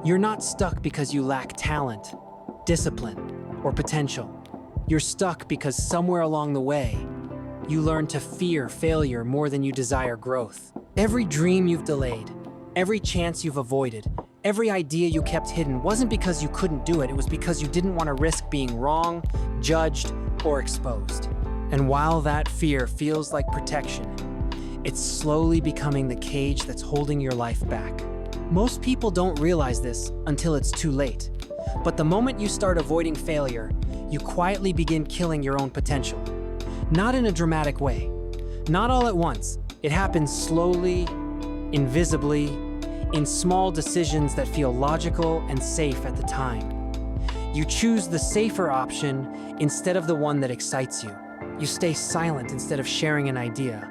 You're not stuck because you lack talent, discipline, or potential. You're stuck because somewhere along the way, you learn to fear failure more than you desire growth. Every dream you've delayed, every chance you've avoided, every idea you kept hidden wasn't because you couldn't do it, it was because you didn't want to risk being wrong, judged, or exposed. And while that fear feels like protection, it's slowly becoming the cage that's holding your life back. Most people don't realize this until it's too late. But the moment you start avoiding failure, you quietly begin killing your own potential. Not in a dramatic way, not all at once. It happens slowly, invisibly, in small decisions that feel logical and safe at the time. You choose the safer option instead of the one that excites you. You stay silent instead of sharing an idea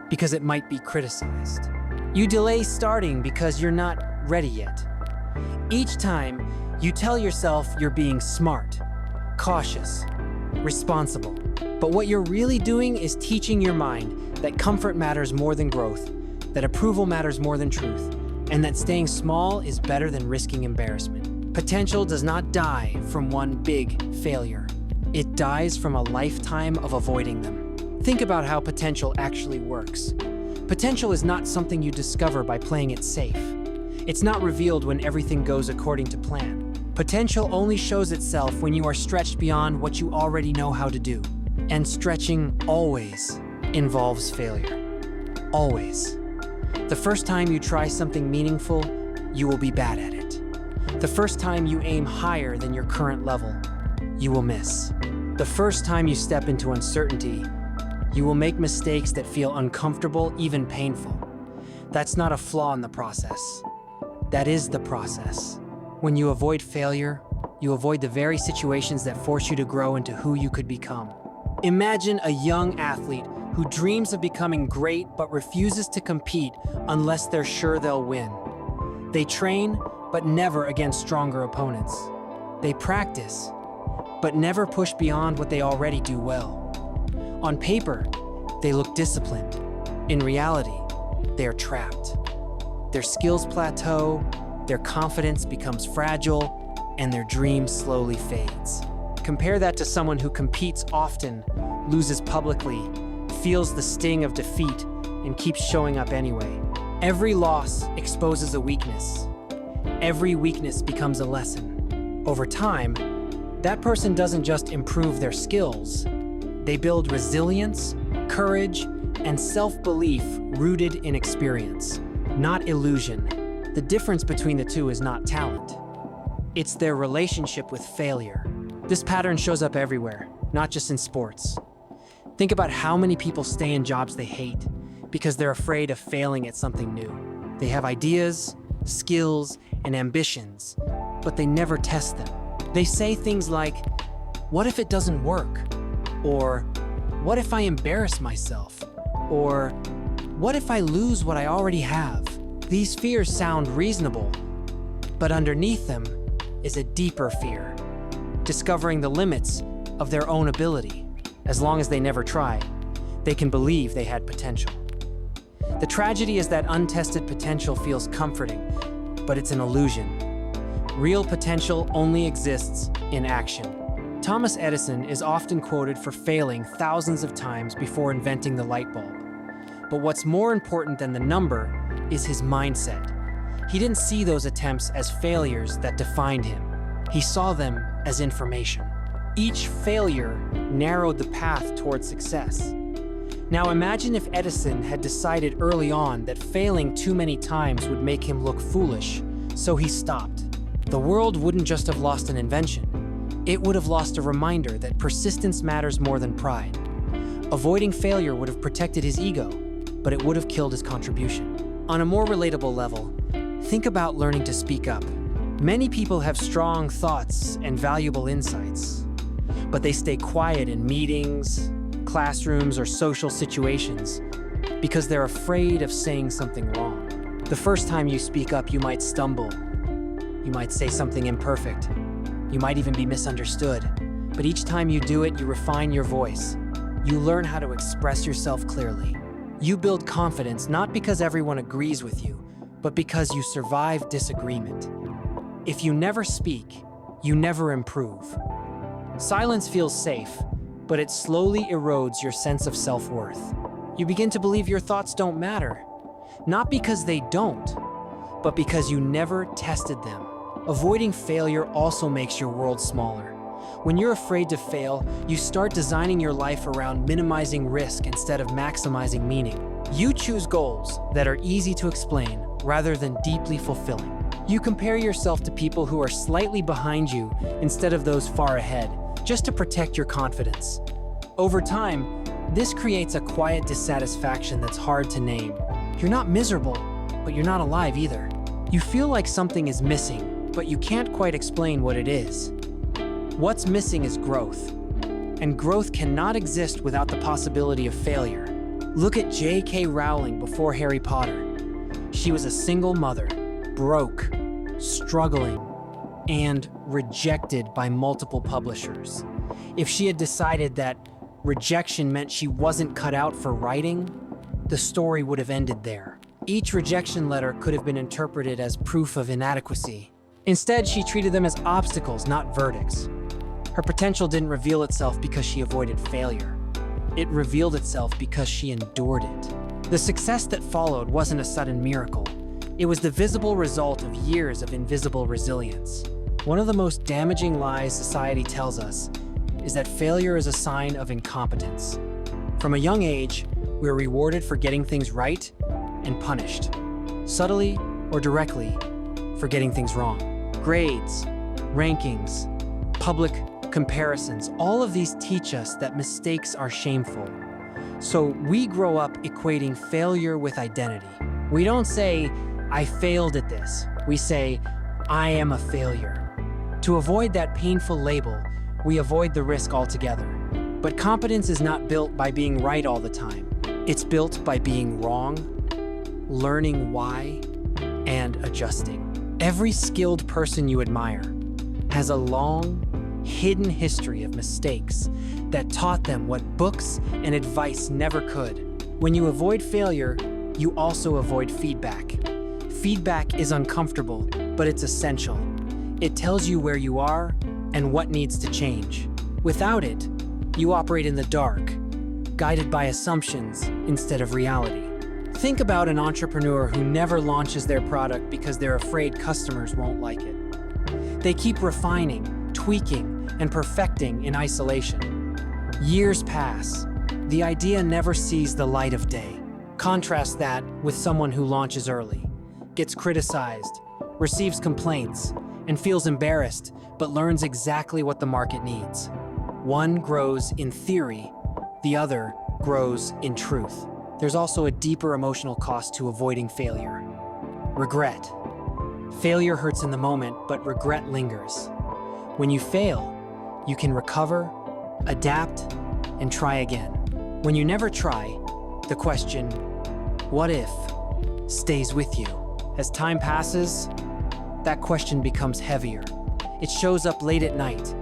because it might be criticized. You delay starting because you're not ready yet. Each time, you tell yourself you're being smart, cautious, responsible. But what you're really doing is teaching your mind that comfort matters more than growth, that approval matters more than truth, and that staying small is better than risking embarrassment. Potential does not die from one big failure. It dies from a lifetime of avoiding them. Think about how potential actually works. Potential is not something you discover by playing it safe. It's not revealed when everything goes according to plan. Potential only shows itself when you are stretched beyond what you already know how to do. And stretching always involves failure. Always. The first time you try something meaningful, you will be bad at it. The first time you aim higher than your current level, you will miss. The first time you step into uncertainty, you will make mistakes that feel uncomfortable, even painful. That's not a flaw in the process. That is the process. When you avoid failure, you avoid the very situations that force you to grow into who you could become. Imagine a young athlete who dreams of becoming great but refuses to compete unless they're sure they'll win. They train, but never against stronger opponents. They practice, but never push beyond what they already do well. On paper, they look disciplined. In reality, they are trapped. Their skills plateau, their confidence becomes fragile, and their dream slowly fades. Compare that to someone who competes often, loses publicly, feels the sting of defeat, and keeps showing up anyway. Every loss exposes a weakness. Every weakness becomes a lesson. Over time, that person doesn't just improve their skills, they build resilience, courage, and self-belief rooted in experience, not illusion. The difference between the two is not talent. It's their relationship with failure. This pattern shows up everywhere, not just in sports. Think about how many people stay in jobs they hate because they're afraid of failing at something new. They have ideas, skills, and ambitions, but they never test them. They say things like, "What if it doesn't work?" Or, "What if I embarrass myself?" Or, "What if I lose what I already have?" These fears sound reasonable, but underneath them is a deeper fear, discovering the limits of their own ability. As long as they never try, they can believe they had potential. The tragedy is that untested potential feels comforting, but it's an illusion. Real potential only exists in action. Thomas Edison is often quoted for failing thousands of times before inventing the light bulb. But what's more important than the number is his mindset. He didn't see those attempts as failures that defined him. He saw them as information. Each failure narrowed the path toward success. Now imagine if Edison had decided early on that failing too many times would make him look foolish, so he stopped. The world wouldn't just have lost an invention. It would have lost a reminder that persistence matters more than pride. Avoiding failure would have protected his ego, but it would have killed his contribution. On a more relatable level, think about learning to speak up. Many people have strong thoughts and valuable insights, but they stay quiet in meetings, classrooms, or social situations because they're afraid of saying something wrong. The first time you speak up, you might stumble. You might say something imperfect. You might even be misunderstood. But each time you do it, you refine your voice. You learn how to express yourself clearly. You build confidence not because everyone agrees with you, but because you survive disagreement. If you never speak, you never improve. Silence feels safe, but it slowly erodes your sense of self-worth. You begin to believe your thoughts don't matter, not because they don't, but because you never tested them. Avoiding failure also makes your world smaller. When you're afraid to fail, you start designing your life around minimizing risk instead of maximizing meaning. You choose goals that are easy to explain rather than deeply fulfilling. You compare yourself to people who are slightly behind you instead of those far ahead, just to protect your confidence. Over time, this creates a quiet dissatisfaction that's hard to name. You're not miserable, but you're not alive either. You feel like something is missing, but you can't quite explain what it is. What's missing is growth, and growth cannot exist without the possibility of failure. Look at J.K. Rowling before Harry Potter. She was a single mother, broke, struggling, and rejected by multiple publishers. If she had decided that rejection meant she wasn't cut out for writing, the story would have ended there. Each rejection letter could have been interpreted as proof of inadequacy. Instead, she treated them as obstacles, not verdicts. Her potential didn't reveal itself because she avoided failure. It revealed itself because she endured it. The success that followed wasn't a sudden miracle. It was the visible result of years of invisible resilience. One of the most damaging lies society tells us is that failure is a sign of incompetence. From a young age, we're rewarded for getting things right and punished, subtly or directly, for getting things wrong. Grades, rankings, public comparisons, all of these teach us that mistakes are shameful. So we grow up equating failure with identity. We don't say, I failed at this. We say, I am a failure. To avoid that painful label, we avoid the risk altogether. But competence is not built by being right all the time. It's built by being wrong, learning why, and adjusting. Every skilled person you admire has a long, hidden history of mistakes that taught them what books and advice never could. When you avoid failure, you also avoid feedback. Feedback is uncomfortable, but it's essential. It tells you where you are and what needs to change. Without it, you operate in the dark, guided by assumptions instead of reality. Think about an entrepreneur who never launches their product because they're afraid customers won't like it. They keep refining, tweaking, and perfecting in isolation. Years pass. The idea never sees the light of day. Contrast that with someone who launches early, gets criticized, receives complaints, and feels embarrassed, but learns exactly what the market needs. One grows in theory, the other grows in truth. There's also a deeper emotional cost to avoiding failure. Regret. Failure hurts in the moment, but regret lingers. When you fail, you can recover, adapt, and try again. When you never try, the question, what if, stays with you. As time passes, that question becomes heavier. It shows up late at night,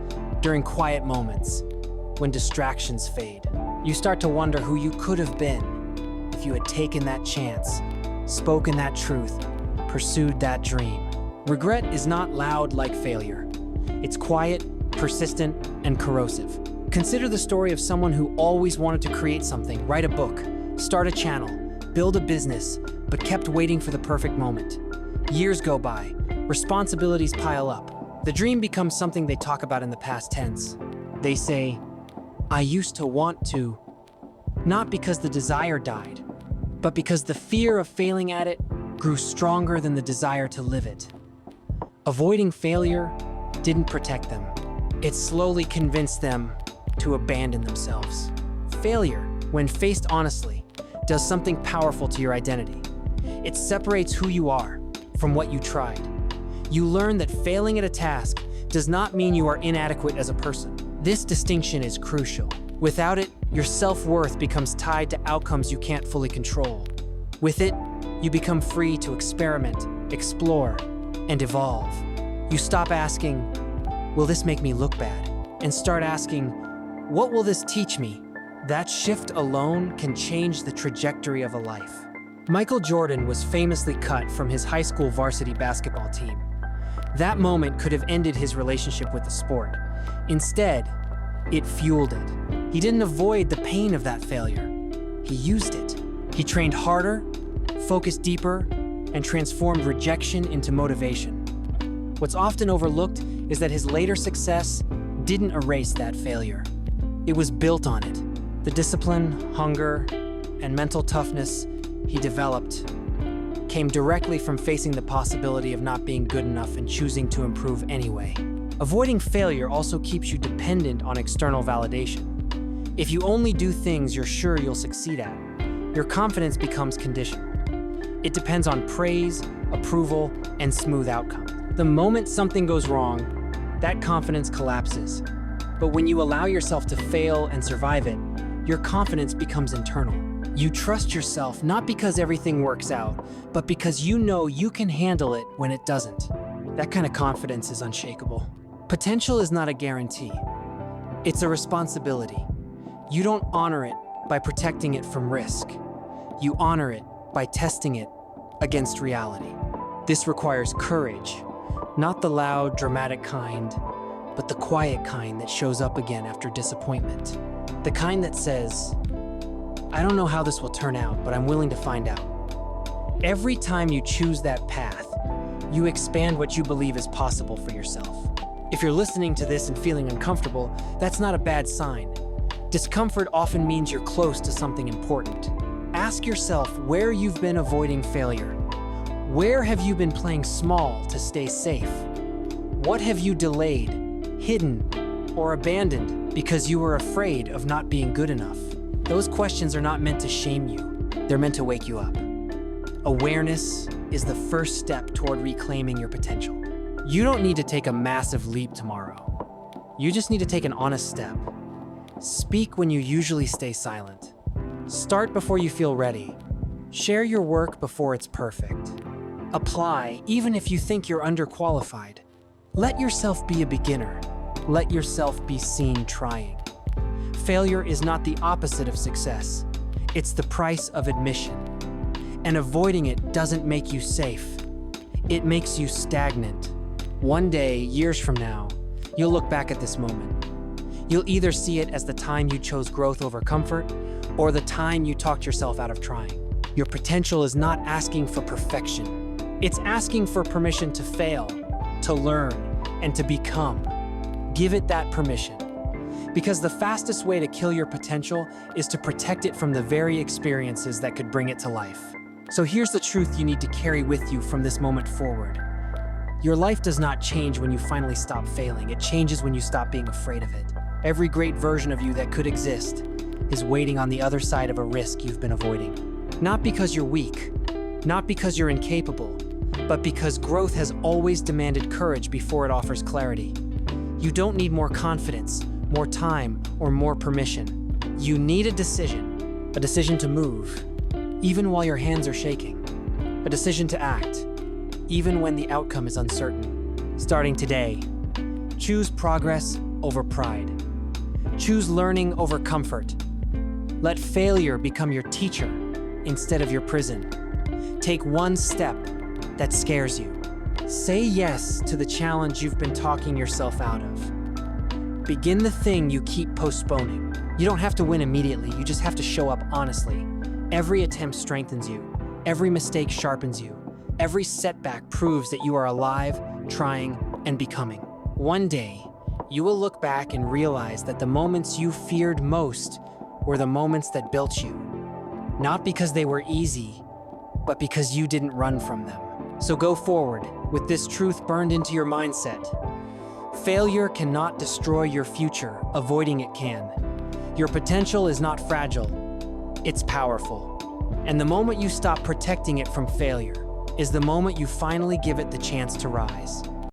during quiet moments, when distractions fade. You start to wonder who you could have been if you had taken that chance, spoken that truth, pursued that dream. Regret is not loud like failure. It's quiet, persistent, and corrosive. Consider the story of someone who always wanted to create something, write a book, start a channel, build a business, but kept waiting for the perfect moment. Years go by, responsibilities pile up. The dream becomes something they talk about in the past tense. They say, I used to want to, not because the desire died, but because the fear of failing at it grew stronger than the desire to live it. Avoiding failure didn't protect them. It slowly convinced them to abandon themselves. Failure, when faced honestly, does something powerful to your identity. It separates who you are from what you tried. You learn that failing at a task does not mean you are inadequate as a person. This distinction is crucial. Without it, your self-worth becomes tied to outcomes you can't fully control. With it, you become free to experiment, explore, and evolve. You stop asking, will this make me look bad? And start asking, what will this teach me? That shift alone can change the trajectory of a life. Michael Jordan was famously cut from his high school varsity basketball team. That moment could have ended his relationship with the sport. Instead, it fueled it. He didn't avoid the pain of that failure. He used it. He trained harder, focused deeper, and transformed rejection into motivation. What's often overlooked is that his later success didn't erase that failure. It was built on it. The discipline, hunger, and mental toughness he developed came directly from facing the possibility of not being good enough and choosing to improve anyway. Avoiding failure also keeps you dependent on external validation. If you only do things you're sure you'll succeed at, your confidence becomes conditional. It depends on praise, approval, and smooth outcome. The moment something goes wrong, that confidence collapses. But when you allow yourself to fail and survive it, your confidence becomes internal. You trust yourself not because everything works out, but because you know you can handle it when it doesn't. That kind of confidence is unshakable. Potential is not a guarantee. It's a responsibility. You don't honor it by protecting it from risk. You honor it by testing it against reality. This requires courage, not the loud, dramatic kind, but the quiet kind that shows up again after disappointment. The kind that says, I don't know how this will turn out, but I'm willing to find out. Every time you choose that path, you expand what you believe is possible for yourself. If you're listening to this and feeling uncomfortable, that's not a bad sign. Discomfort often means you're close to something important. Ask yourself where you've been avoiding failure. Where have you been playing small to stay safe? What have you delayed, hidden, or abandoned because you were afraid of not being good enough? Those questions are not meant to shame you. They're meant to wake you up. Awareness is the first step toward reclaiming your potential. You don't need to take a massive leap tomorrow. You just need to take an honest step. Speak when you usually stay silent. Start before you feel ready. Share your work before it's perfect. Apply even if you think you're underqualified. Let yourself be a beginner. Let yourself be seen trying. Failure is not the opposite of success. It's the price of admission. And avoiding it doesn't make you safe. It makes you stagnant. One day, years from now, you'll look back at this moment. You'll either see it as the time you chose growth over comfort, or the time you talked yourself out of trying. Your potential is not asking for perfection. It's asking for permission to fail, to learn, and to become. Give it that permission. Because the fastest way to kill your potential is to protect it from the very experiences that could bring it to life. So here's the truth you need to carry with you from this moment forward. Your life does not change when you finally stop failing. It changes when you stop being afraid of it. Every great version of you that could exist is waiting on the other side of a risk you've been avoiding. Not because you're weak, not because you're incapable, but because growth has always demanded courage before it offers clarity. You don't need more confidence, more time, or more permission. You need a decision to move, even while your hands are shaking, a decision to act, even when the outcome is uncertain. Starting today, choose progress over pride. Choose learning over comfort. Let failure become your teacher instead of your prison. Take one step that scares you. Say yes to the challenge you've been talking yourself out of. Begin the thing you keep postponing. You don't have to win immediately, you just have to show up honestly. Every attempt strengthens you. Every mistake sharpens you. Every setback proves that you are alive, trying, and becoming. One day, you will look back and realize that the moments you feared most were the moments that built you. Not because they were easy, but because you didn't run from them. So go forward with this truth burned into your mindset. Failure cannot destroy your future, avoiding it can. Your potential is not fragile, it's powerful. And the moment you stop protecting it from failure is the moment you finally give it the chance to rise.